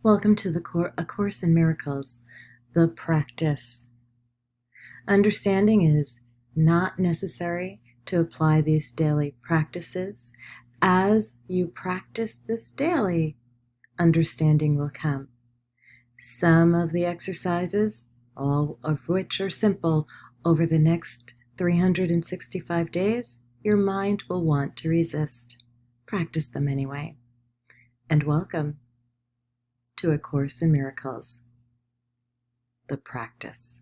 Welcome to A Course in Miracles, the practice. Understanding is not necessary to apply these daily practices. As you practice this daily, understanding will come. Some of the exercises, all of which are simple, over the next 365 days, your mind will want to resist. Practice them anyway. And welcome to A Course in Miracles, the practice.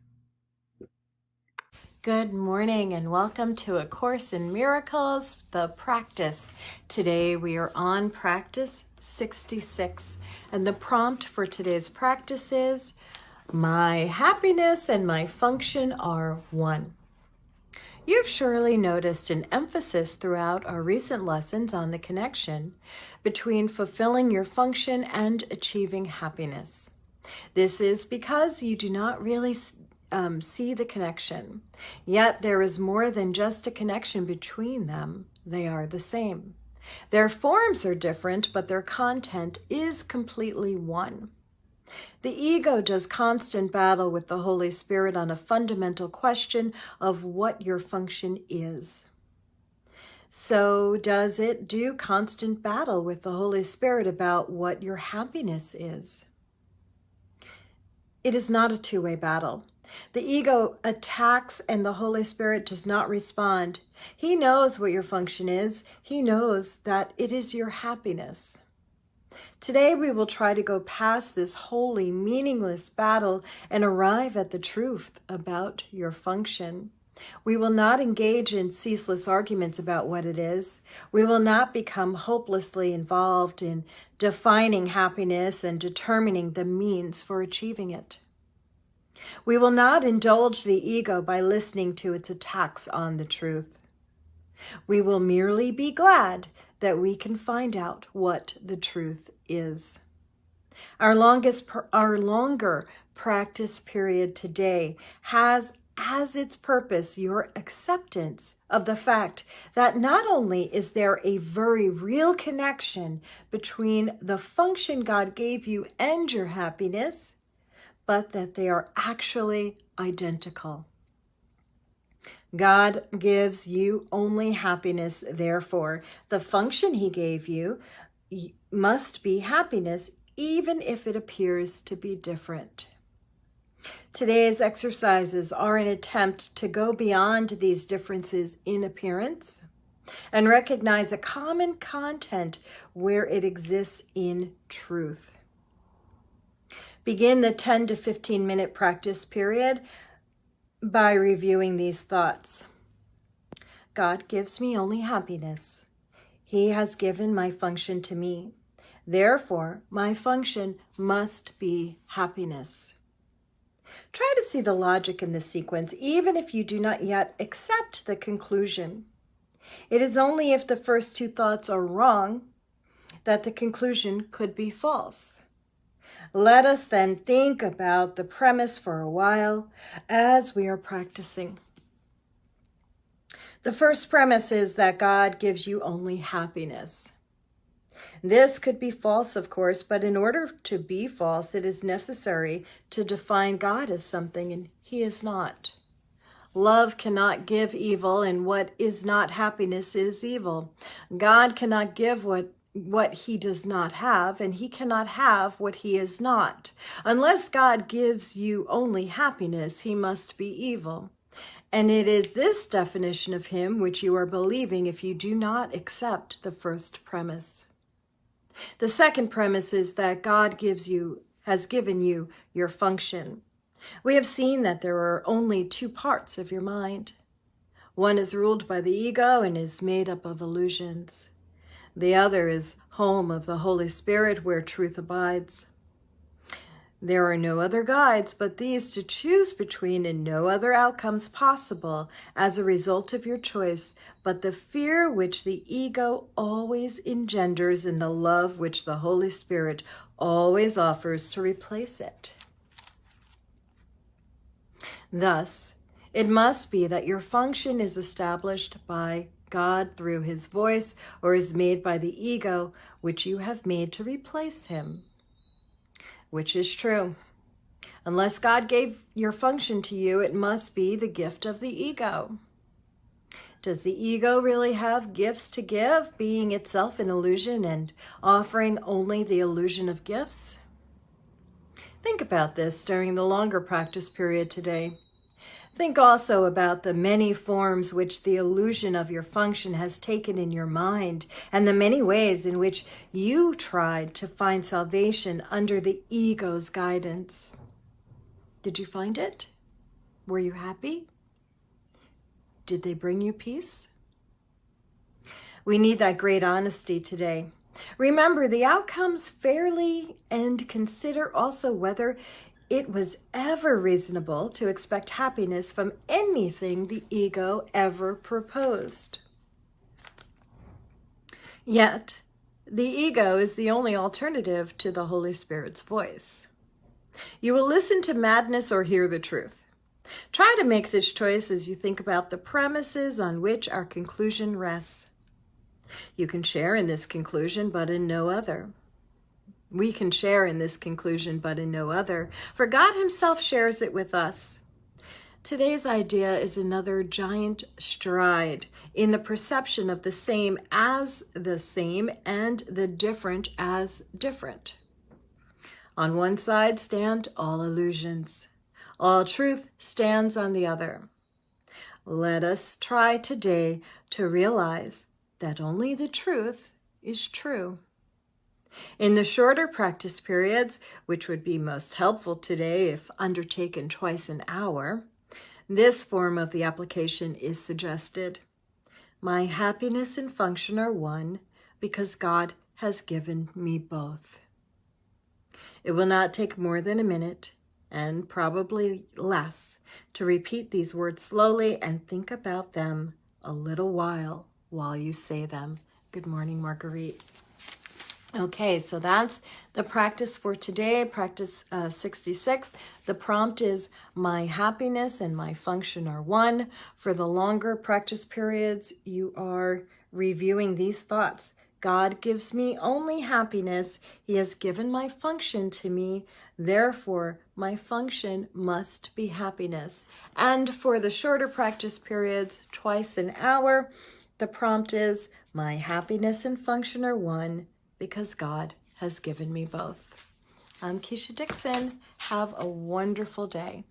Good morning and welcome to A Course in Miracles, the practice. Today we are on practice 66, and the prompt for today's practice is, my happiness and my function are one. You've surely noticed an emphasis throughout our recent lessons on the connection between fulfilling your function and achieving happiness. This is because you do not really see the connection. Yet there is more than just a connection between them. They are the same. Their forms are different, but their content is completely one. The ego does constant battle with the Holy Spirit on a fundamental question of what your function is. So does it do constant battle with the Holy Spirit about what your happiness is? It is not a two-way battle. The ego attacks and the Holy Spirit does not respond. He knows what your function is. He knows that it is your happiness. Today we will try to go past this wholly meaningless battle and arrive at the truth about your function. We will not engage in ceaseless arguments about what it is. We will not become hopelessly involved in defining happiness and determining the means for achieving it. We will not indulge the ego by listening to its attacks on the truth. We will merely be glad that we can find out what the truth is. Our longer practice period today has as its purpose your acceptance of the fact that not only is there a very real connection between the function God gave you and your happiness, but that they are actually identical. God gives you only happiness, therefore, the function he gave you must be happiness, even if it appears to be different. Today's exercises are an attempt to go beyond these differences in appearance and recognize a common content where it exists in truth. Begin the 10 to 15 minute practice period by reviewing these thoughts. God gives me only happiness. He has given my function to me. Therefore, my function must be happiness. Try to see the logic in this sequence, even if you do not yet accept the conclusion. It is only if the first two thoughts are wrong that the conclusion could be false. Let us then think about the premise for a while as we are practicing. The first premise is that God gives you only happiness. This could be false, of course, but in order to be false, it is necessary to define God as something, and he is not. Love cannot give evil, and what is not happiness is evil. God cannot give what he does not have, and he cannot have what he is not. Unless God gives you only happiness, he must be evil. And it is this definition of him which you are believing if you do not accept the first premise. The second premise is that God has given you your function. We have seen that there are only two parts of your mind. One is ruled by the ego and is made up of illusions. The other is home of the Holy Spirit where truth abides. There are no other guides but these to choose between, and no other outcomes possible as a result of your choice but the fear which the ego always engenders and the love which the Holy Spirit always offers to replace it. Thus, it must be that your function is established by God through his voice, or is made by the ego, which you have made to replace him. which is true. Unless God gave your function to you, it must be the gift of the ego. Does the ego really have gifts to give, being itself an illusion and offering only the illusion of gifts? Think about this during the longer practice period today. Think also about the many forms which the illusion of your function has taken in your mind, and the many ways in which you tried to find salvation under the ego's guidance. Did you find it? Were you happy? Did they bring you peace? We need that great honesty today. Remember the outcomes fairly and consider also whether it was ever reasonable to expect happiness from anything the ego ever proposed. Yet, the ego is the only alternative to the Holy Spirit's voice. You will listen to madness or hear the truth. Try to make this choice as you think about the premises on which our conclusion rests. You can share in this conclusion, but in no other. We can share in this conclusion, but in no other, for God himself shares it with us. Today's idea is another giant stride in the perception of the same as the same and the different as different. On one side stand all illusions. All truth stands on the other. Let us try today to realize that only the truth is true. In the shorter practice periods, which would be most helpful today if undertaken twice an hour, this form of the application is suggested. My happiness and function are one because God has given me both. It will not take more than a minute, and probably less, to repeat these words slowly and think about them a little while you say them. Good morning, Marguerite. Okay, so that's the practice for today, practice 66. The prompt is, my happiness and my function are one. For the longer practice periods, you are reviewing these thoughts. God gives me only happiness. He has given my function to me. Therefore, my function must be happiness. And for the shorter practice periods, twice an hour, the prompt is, my happiness and function are one because God has given me both. I'm Keisha Dixon. Have a wonderful day.